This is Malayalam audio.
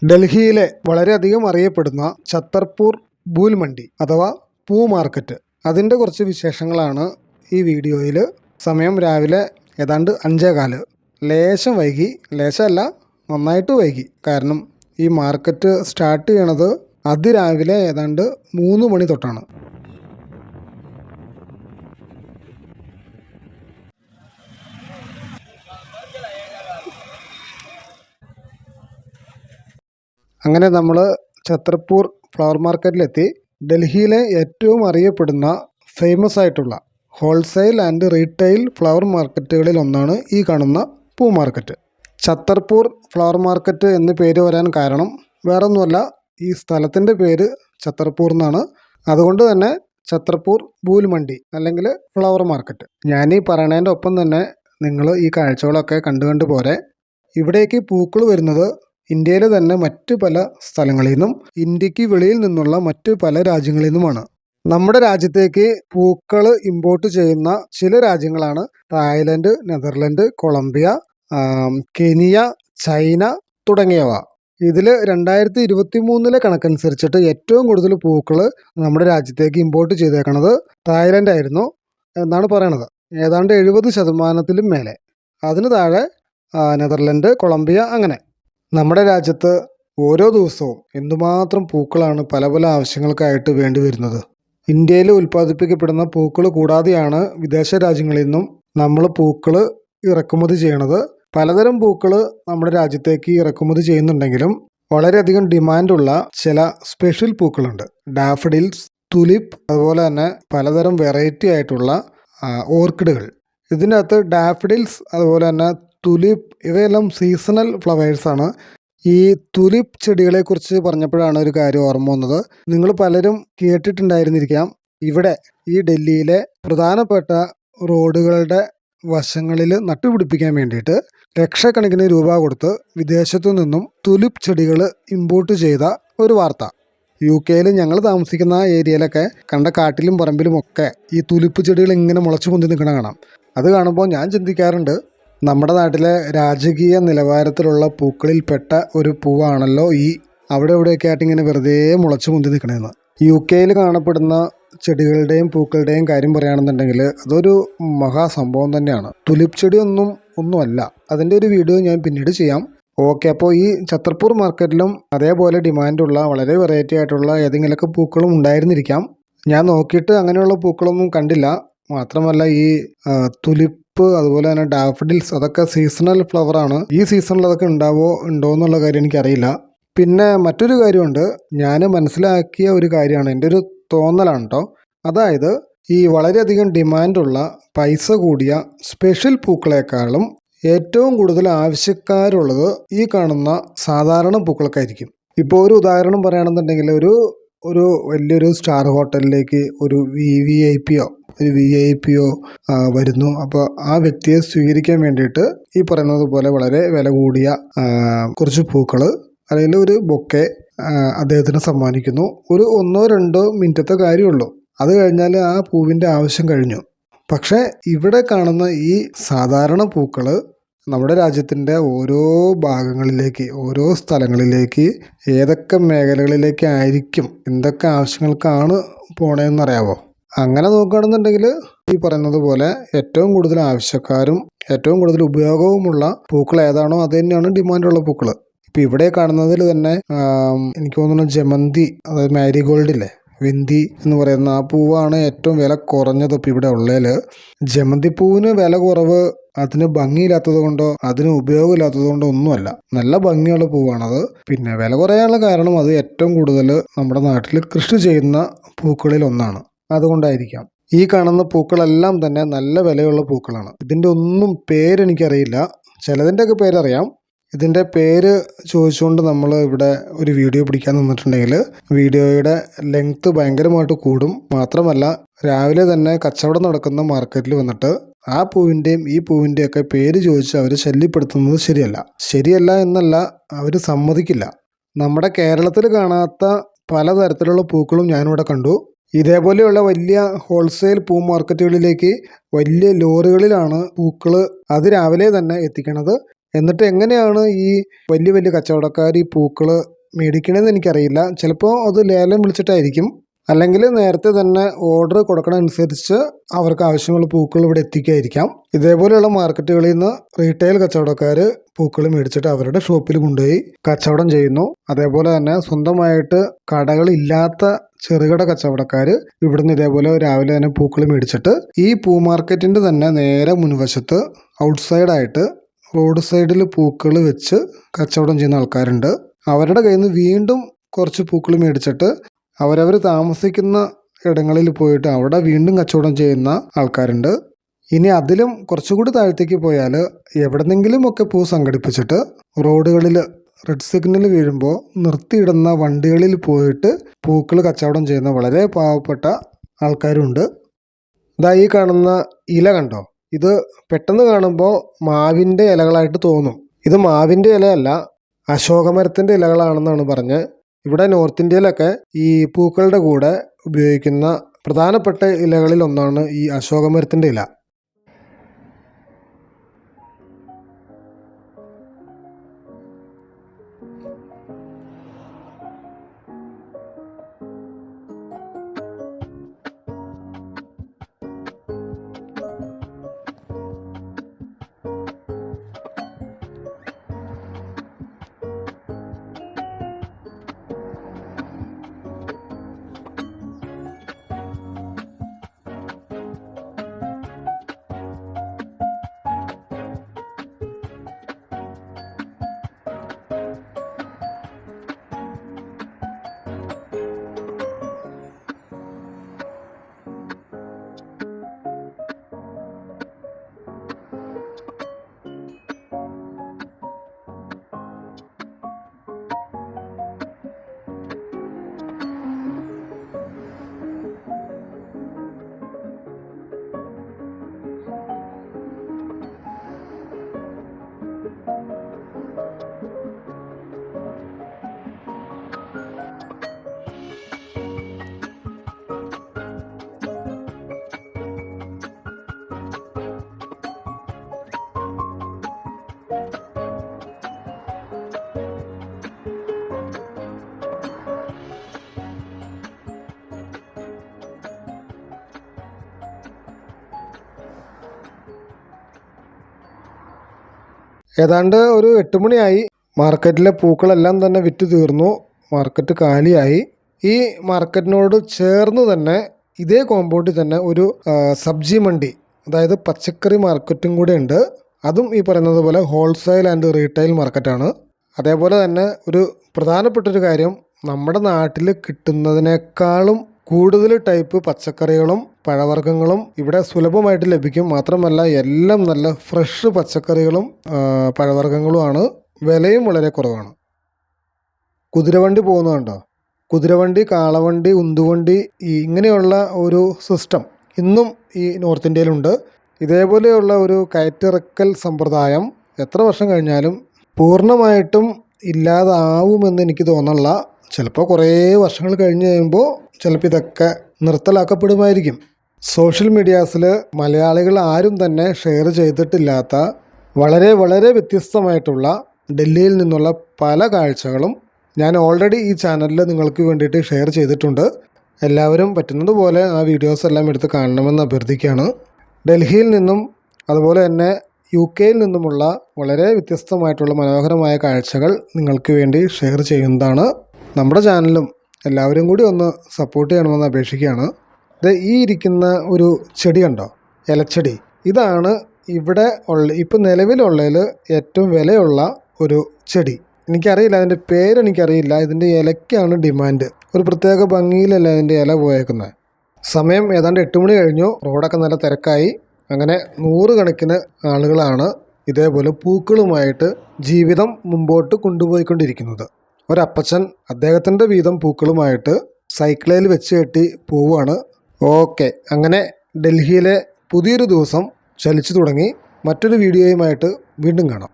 ഡൽഹിയിലെ വളരെയധികം അറിയപ്പെടുന്ന ഛത്തർപൂർ ബൂൽ മണ്ഡി അഥവാ പൂ മാർക്കറ്റ്, അതിൻ്റെ കുറച്ച് വിശേഷങ്ങളാണ് ഈ വീഡിയോയിൽ. സമയം രാവിലെ ഏതാണ്ട് 5:15. ലേശം വൈകി, ലേശമല്ല നന്നായിട്ട് വൈകി. കാരണം ഈ മാർക്കറ്റ് സ്റ്റാർട്ട് ചെയ്യണത് അതിരാവിലെ ഏതാണ്ട് 3 മണി തൊട്ടാണ്. അങ്ങനെ നമ്മൾ ഛത്തർപൂർ ഫ്ലവർ മാർക്കറ്റിലെത്തി. ഡൽഹിയിലെ ഏറ്റവും അറിയപ്പെടുന്ന ഫേമസ് ആയിട്ടുള്ള ഹോൾസെയിൽ ആൻഡ് റീറ്റെയിൽ ഫ്ലവർ മാർക്കറ്റുകളിൽ ഒന്നാണ് ഈ കാണുന്ന പൂ മാർക്കറ്റ്. ഛത്തർപൂർ ഫ്ലവർ മാർക്കറ്റ് എന്ന് പേര് വരാൻ കാരണം വേറൊന്നുമല്ല, ഈ സ്ഥലത്തിൻ്റെ പേര് ഛത്തർപൂർ എന്നാണ്. അതുകൊണ്ട് തന്നെ ഛത്തർപൂർ ബൂൽ മണ്ഡി അല്ലെങ്കിൽ ഫ്ലവർ മാർക്കറ്റ്. ഞാനീ പറയണതിൻ്റെ ഒപ്പം തന്നെ നിങ്ങൾ ഈ കാഴ്ചകളൊക്കെ കണ്ടു പോരെ. ഇവിടേക്ക് പൂക്കൾ വരുന്നത് ഇന്ത്യയിലെ തന്നെ മറ്റ് പല സ്ഥലങ്ങളിൽ നിന്നും ഇന്ത്യക്ക് വെളിയിൽ നിന്നുള്ള മറ്റ് പല രാജ്യങ്ങളിൽ നിന്നുമാണ്. നമ്മുടെ രാജ്യത്തേക്ക് പൂക്കൾ ഇമ്പോർട്ട് ചെയ്യുന്ന ചില രാജ്യങ്ങളാണ് Thailand, Netherland, Colombia, Kenya, China തുടങ്ങിയവ. ഇതിൽ 2023 കണക്കനുസരിച്ചിട്ട് ഏറ്റവും കൂടുതൽ പൂക്കൾ നമ്മുടെ രാജ്യത്തേക്ക് ഇമ്പോർട്ട് ചെയ്തേക്കണത് തായ്ലൻഡ് ആയിരുന്നു എന്നാണ് പറയണത്. ഏതാണ്ട് 70% മേലെ. അതിന് താഴെ നെതർലൻഡ്, കൊളംബിയ. അങ്ങനെ നമ്മുടെ രാജ്യത്ത് ഓരോ ദിവസവും എന്തുമാത്രം പൂക്കളാണ് പല പല ആവശ്യങ്ങൾക്കായിട്ട് വേണ്ടി വരുന്നത്. ഇന്ത്യയിൽ ഉൽപ്പാദിപ്പിക്കപ്പെടുന്ന പൂക്കൾ കൂടാതെയാണ് വിദേശ രാജ്യങ്ങളിൽ നിന്നും നമ്മൾ പൂക്കൾ ഇറക്കുമതി ചെയ്യണത്. പലതരം പൂക്കൾ നമ്മുടെ രാജ്യത്തേക്ക് ഇറക്കുമതി ചെയ്യുന്നുണ്ടെങ്കിലും വളരെയധികം ഡിമാൻഡുള്ള ചില സ്പെഷ്യൽ പൂക്കളുണ്ട്. ഡാഫഡിൽസ്, തുലിപ്പ്, അതുപോലെ തന്നെ പലതരം വെറൈറ്റി ആയിട്ടുള്ള ഓർക്കിഡുകൾ. ഇതിനകത്ത് ഡാഫഡിൽസ് അതുപോലെ തന്നെ തുലിപ്പ് ഇവയെല്ലാം സീസണൽ ഫ്ലവേഴ്സാണ്. ഈ തുലിപ്പ് ചെടികളെക്കുറിച്ച് പറഞ്ഞപ്പോഴാണ് ഒരു കാര്യം ഓർമ്മ വന്നത്. നിങ്ങൾ പലരും കേട്ടിട്ടുണ്ടായിരുന്നിരിക്കാം, ഇവിടെ ഈ ഡൽഹിയിലെ പ്രധാനപ്പെട്ട റോഡുകളുടെ വശങ്ങളിൽ നട്ടുപിടിപ്പിക്കാൻ വേണ്ടിയിട്ട് ലക്ഷക്കണക്കിന് രൂപ കൊടുത്ത് വിദേശത്തു നിന്നും തുലിപ്പ് ചെടികൾ ഇമ്പോർട്ട് ചെയ്ത ഒരു വാർത്ത. UK ഞങ്ങൾ താമസിക്കുന്ന ഏരിയയിലൊക്കെ കണ്ട കാട്ടിലും പറമ്പിലുമൊക്കെ ഈ തുലിപ്പ് ചെടികൾ ഇങ്ങനെ മുളച്ചു പൊന്തി നിൽക്കണ കാണാം. അത് കാണുമ്പോൾ ഞാൻ ചിന്തിക്കാറുണ്ട്, നമ്മുടെ നാട്ടിലെ രാജകീയ നിലവാരത്തിലുള്ള പൂക്കളിൽപ്പെട്ട ഒരു പൂവാണല്ലോ ഈ അവിടെ ഇവിടെയൊക്കെ ആയിട്ട് ഇങ്ങനെ വെറുതെ മുളച്ചു പൊന്തി നിൽക്കണതെന്ന്. UK കാണപ്പെടുന്ന ചെടികളുടെയും പൂക്കളുടെയും കാര്യം പറയുകയാണെന്നുണ്ടെങ്കിൽ അതൊരു മഹാസംഭവം തന്നെയാണ്. തുലിപ്പ് ചെടി ഒന്നുമല്ല. അതിൻ്റെ ഒരു വീഡിയോ ഞാൻ പിന്നീട് ചെയ്യാം. ഓക്കെ, അപ്പോൾ ഈ ഛത്തർപൂർ മാർക്കറ്റിലും അതേപോലെ ഡിമാൻഡുള്ള വളരെ വെറൈറ്റി ആയിട്ടുള്ള ഏതെങ്കിലുമൊക്കെ പൂക്കളും ഉണ്ടായിരുന്നിരിക്കാം. ഞാൻ നോക്കിയിട്ട് അങ്ങനെയുള്ള പൂക്കളൊന്നും കണ്ടില്ല. മാത്രമല്ല ഈ തുലിപ്പ് അതുപോലെ തന്നെ ഡാഫഡിൽസ് അതൊക്കെ സീസണൽ ഫ്ലവറാണ്. ഈ സീസണിൽ അതൊക്കെ ഉണ്ടോ എന്നുള്ള കാര്യം എനിക്കറിയില്ല. പിന്നെ മറ്റൊരു കാര്യമുണ്ട്, ഞാൻ മനസ്സിലാക്കിയ ഒരു കാര്യമാണ്, എൻ്റെ ഒരു തോന്നലാണ് കേട്ടോ. അതായത് ഈ വളരെയധികം ഡിമാൻഡുള്ള പൈസ കൂടിയ സ്പെഷ്യൽ പൂക്കളെക്കാളും ഏറ്റവും കൂടുതൽ ആവശ്യക്കാരുള്ളത് ഈ കാണുന്ന സാധാരണ പൂക്കൾക്കായിരിക്കും. ഇപ്പോൾ ഒരു ഉദാഹരണം പറയുകയാണെന്നുണ്ടെങ്കിൽ ഒരു വലിയൊരു സ്റ്റാർ ഹോട്ടലിലേക്ക് ഒരു VIP വരുന്നു. അപ്പോൾ ആ വ്യക്തിയെ സ്വീകരിക്കാൻ വേണ്ടിയിട്ട് ഈ പറയുന്നത് പോലെ വളരെ വില കൂടിയ കുറച്ച് പൂക്കൾ അല്ലെങ്കിൽ ഒരു ബൊക്കെ അദ്ദേഹത്തിന് സമ്മാനിക്കുന്നു. ഒരു 1-2 മിനിറ്റത്തെ കാര്യമുള്ളൂ. അത് കഴിഞ്ഞാൽ ആ പൂവിൻ്റെ ആവശ്യം കഴിഞ്ഞു. പക്ഷേ ഇവിടെ കാണുന്ന ഈ സാധാരണ പൂക്കൾ നമ്മുടെ രാജ്യത്തിൻ്റെ ഓരോ ഭാഗങ്ങളിലേക്ക്, ഓരോ സ്ഥലങ്ങളിലേക്ക്, ഏതൊക്കെ മേഖലകളിലേക്കായിരിക്കും, എന്തൊക്കെ ആവശ്യങ്ങൾക്കാണ് പോണതെന്നറിയാമോ? അങ്ങനെ നോക്കുകയാണെന്നുണ്ടെങ്കിൽ ഈ പറയുന്നത് പോലെ ഏറ്റവും കൂടുതൽ ആവശ്യക്കാരും ഏറ്റവും കൂടുതൽ ഉപയോഗവുമുള്ള പൂക്കൾ ഏതാണോ അത് തന്നെയാണ് ഡിമാൻഡുള്ള പൂക്കൾ. ഇപ്പം ഇവിടെ കാണുന്നതിൽ തന്നെ എനിക്ക് തോന്നുന്നു ജമന്തി, അതായത് മാരിഗോൾഡില്ലേ, വെന്തി എന്ന് പറയുന്ന ആ പൂവാണ് ഏറ്റവും വില കുറഞ്ഞത്. ഇപ്പം ഇവിടെ ഉള്ളതിൽ ജമന്തി പൂവിന് വില കുറവ് അതിന് ഭംഗിയില്ലാത്തത് കൊണ്ടോ അതിന് ഉപയോഗമില്ലാത്തത് കൊണ്ടോ ഒന്നുമല്ല. നല്ല ഭംഗിയുള്ള പൂവാണത്. പിന്നെ വില കുറയാനുള്ള കാരണം അത് ഏറ്റവും കൂടുതൽ നമ്മുടെ നാട്ടിൽ കൃഷി ചെയ്യുന്ന പൂക്കളിൽ ഒന്നാണ്. അതുകൊണ്ടായിരിക്കാം. ഈ കാണുന്ന പൂക്കളെല്ലാം തന്നെ നല്ല വിലയുള്ള പൂക്കളാണ്. ഇതിൻ്റെ ഒന്നും പേരെനിക്കറിയില്ല. ചിലതിൻ്റെയൊക്കെ പേരറിയാം. ഇതിൻ്റെ പേര് ചോദിച്ചുകൊണ്ട് നമ്മൾ ഇവിടെ ഒരു വീഡിയോ പിടിക്കാൻ നിന്നിട്ടുണ്ടെങ്കിൽ വീഡിയോയുടെ ലെങ്ത്ത് ഭയങ്കരമായിട്ട് കൂടും. മാത്രമല്ല രാവിലെ തന്നെ കച്ചവടം നടക്കുന്ന മാർക്കറ്റിൽ വന്നിട്ട് ആ പൂവിൻ്റെയും ഈ പൂവിൻ്റെയൊക്കെ പേര് ചോദിച്ച് അവർ ശല്യപ്പെടുത്തുന്നത് ശരിയല്ല എന്നല്ല, അവർ സമ്മതിക്കില്ല. നമ്മുടെ കേരളത്തിൽ കാണാത്ത പലതരത്തിലുള്ള പൂക്കളും ഞാനിവിടെ കണ്ടു. ഇതേപോലെയുള്ള വലിയ ഹോൾസെയിൽ പൂ മാർക്കറ്റുകളിലേക്ക് വലിയ ലോറികളിലാണ് പൂക്കൾ രാവിലെ തന്നെ എത്തിക്കണത്. എന്നിട്ട് എങ്ങനെയാണ് ഈ വലിയ വലിയ കച്ചവടക്കാർ ഈ പൂക്കൾ മേടിക്കണമെന്ന് എനിക്കറിയില്ല. ചിലപ്പോൾ അത് ലേലം വിളിച്ചിട്ടായിരിക്കും, അല്ലെങ്കിൽ നേരത്തെ തന്നെ ഓർഡർ കൊടുക്കണമനുസരിച്ച് അവർക്ക് ആവശ്യമുള്ള പൂക്കൾ ഇവിടെ എത്തിക്കായിരിക്കാം. ഇതേപോലെയുള്ള മാർക്കറ്റുകളിൽ നിന്ന് റീറ്റെയിൽ കച്ചവടക്കാർ പൂക്കൾ മേടിച്ചിട്ട് അവരുടെ ഷോപ്പിൽ കൊണ്ടുപോയി കച്ചവടം ചെയ്യുന്നു. അതേപോലെ തന്നെ സ്വന്തമായിട്ട് കടകളില്ലാത്ത ചെറുകിട കച്ചവടക്കാർ ഇവിടുന്ന് ഇതേപോലെ രാവിലെ തന്നെ പൂക്കൾ മേടിച്ചിട്ട് ഈ പൂ മാർക്കറ്റിൻ്റെ തന്നെ നേരെ മുൻവശത്ത് ഔട്ട്സൈഡായിട്ട് റോഡ് സൈഡിൽ പൂക്കൾ വെച്ച് കച്ചവടം ചെയ്യുന്ന ആൾക്കാരുണ്ട്. അവരുടെ കയ്യിൽ നിന്ന് വീണ്ടും കുറച്ച് പൂക്കൾ മേടിച്ചിട്ട് അവരവർ താമസിക്കുന്ന ഇടങ്ങളിൽ പോയിട്ട് അവിടെ വീണ്ടും കച്ചവടം ചെയ്യുന്ന ആൾക്കാരുണ്ട്. ഇനി അതിലും കുറച്ചുകൂടി താഴത്തേക്ക് പോയാൽ എവിടെന്നെങ്കിലുമൊക്കെ പൂ സംഘടിപ്പിച്ചിട്ട് റോഡുകളിൽ റെഡ് സിഗ്നൽ വീഴുമ്പോൾ നിർത്തിയിടുന്ന വണ്ടികളിൽ പോയിട്ട് പൂക്കൾ കച്ചവടം ചെയ്യുന്ന വളരെ പാവപ്പെട്ട ആൾക്കാരുണ്ട്. ഇതാ ഈ കാണുന്ന ഇല കണ്ടോ? ഇത് പെട്ടെന്ന് കാണുമ്പോൾ മാവിൻ്റെ ഇലകളായിട്ട് തോന്നും. ഇത് മാവിൻ്റെ ഇലയല്ല, അശോകമരത്തിൻ്റെ ഇലകളാണെന്നാണ് പറഞ്ഞ്. ഇവിടെ നോർത്ത് ഇന്ത്യയിലൊക്കെ ഈ പൂക്കളുടെ കൂടെ ഉപയോഗിക്കുന്ന പ്രധാനപ്പെട്ട ഇലകളിൽ ഒന്നാണ് ഈ അശോകമരത്തിൻ്റെ ഇല. ഏതാണ്ട് ഒരു 8 മണിയായി. മാർക്കറ്റിലെ പൂക്കളെല്ലാം തന്നെ വിറ്റ് തീർന്നു. മാർക്കറ്റ് കാലിയായി. ഈ മാർക്കറ്റിനോട് ചേർന്ന് തന്നെ ഇതേ കോമ്പൗണ്ടിൽ തന്നെ ഒരു സബ്ജി മണ്ടി, അതായത് പച്ചക്കറി മാർക്കറ്റും കൂടെ ഉണ്ട്. അതും ഈ പറയുന്നത് പോലെ ഹോൾസെയിൽ ആൻഡ് റീറ്റെയിൽ മാർക്കറ്റാണ്. അതേപോലെ തന്നെ ഒരു പ്രധാനപ്പെട്ടൊരു കാര്യം, നമ്മുടെ നാട്ടിൽ കിട്ടുന്നതിനേക്കാളും കൂടുതൽ ടൈപ്പ് പച്ചക്കറികളും പഴവർഗ്ഗങ്ങളും ഇവിടെ സുലഭമായിട്ട് ലഭിക്കും. മാത്രമല്ല എല്ലാം നല്ല ഫ്രഷ് പച്ചക്കറികളും പഴവർഗ്ഗങ്ങളുമാണ്. വിലയും വളരെ കുറവാണ്. കുതിരവണ്ടി പോകുന്നതുണ്ടോ? കുതിരവണ്ടി, കാളവണ്ടി, ഉന്തുവണ്ടി, ഇങ്ങനെയുള്ള ഒരു സിസ്റ്റം ഇന്നും ഈ നോർത്ത് ഇന്ത്യയിലുണ്ട്. ഇതേപോലെയുള്ള ഒരു കയറ്റിറക്കൽ സമ്പ്രദായം എത്ര വർഷം കഴിഞ്ഞാലും പൂർണ്ണമായിട്ടും ഇല്ലാതാവുമെന്ന് എനിക്ക് തോന്നുന്നില്ല. ചിലപ്പോൾ കുറേ വർഷങ്ങൾ കഴിഞ്ഞ് കഴിയുമ്പോൾ ചിലപ്പോൾ ഇതൊക്കെ നിർത്തലാക്കപ്പെടുമായിരിക്കും. സോഷ്യൽ മീഡിയാസിൽ മലയാളികൾ ആരും തന്നെ ഷെയർ ചെയ്തിട്ടില്ലാത്ത വളരെ വളരെ വ്യത്യസ്തമായിട്ടുള്ള ഡൽഹിയിൽ നിന്നുള്ള പല കാഴ്ചകളും ഞാൻ ഓൾറെഡി ഈ ചാനലിൽ നിങ്ങൾക്ക് വേണ്ടിയിട്ട് ഷെയർ ചെയ്തിട്ടുണ്ട്. എല്ലാവരും പറ്റുന്നത് പോലെ ആ വീഡിയോസ് എല്ലാം എടുത്ത് കാണണമെന്ന് അഭ്യർത്ഥിക്കുകയാണ്. ഡൽഹിയിൽ നിന്നും അതുപോലെ തന്നെ UK നിന്നുമുള്ള വളരെ വ്യത്യസ്തമായിട്ടുള്ള മനോഹരമായ കാഴ്ചകൾ നിങ്ങൾക്ക് വേണ്ടി ഷെയർ ചെയ്യുന്നതാണ്. നമ്മുടെ ചാനലും എല്ലാവരും കൂടി ഒന്ന് സപ്പോർട്ട് ചെയ്യണമെന്ന് അപേക്ഷിക്കുകയാണ്. ഇത് ഈ ഇരിക്കുന്ന ഒരു ചെടി കണ്ടോ? ഇലച്ചെടി. ഇതാണ് ഇവിടെ ഇപ്പം നിലവിലുള്ളതിൽ ഏറ്റവും വിലയുള്ള ഒരു ചെടി. എനിക്കറിയില്ല, അതിൻ്റെ പേരെനിക്കറിയില്ല. ഇതിൻ്റെ ഇലയ്ക്കാണ് ഡിമാൻഡ്. ഒരു പ്രത്യേക ഭംഗിയിലല്ല ഇതിൻ്റെ ഇല പോയേക്കുന്നത്. സമയം ഏതാണ്ട് 8 മണി കഴിഞ്ഞു. റോഡൊക്കെ നല്ല തിരക്കായി. അങ്ങനെ 100 കണക്കിന് ആളുകളാണ് ഇതേപോലെ പൂക്കളുമായിട്ട് ജീവിതം മുമ്പോട്ട് കൊണ്ടുപോയിക്കൊണ്ടിരിക്കുന്നത്. ഒരപ്പച്ചൻ അദ്ദേഹത്തിൻ്റെ വീതം പൂക്കളുമായിട്ട് സൈക്കിളിൽ വെച്ച് കെട്ടി പോവുകയാണ്. ഓക്കെ, അങ്ങനെ ഡൽഹിയിലെ പുതിയൊരു ദിവസം ചലിച്ചു തുടങ്ങി. മറ്റൊരു വീഡിയോയുമായിട്ട് വീണ്ടും കാണാം.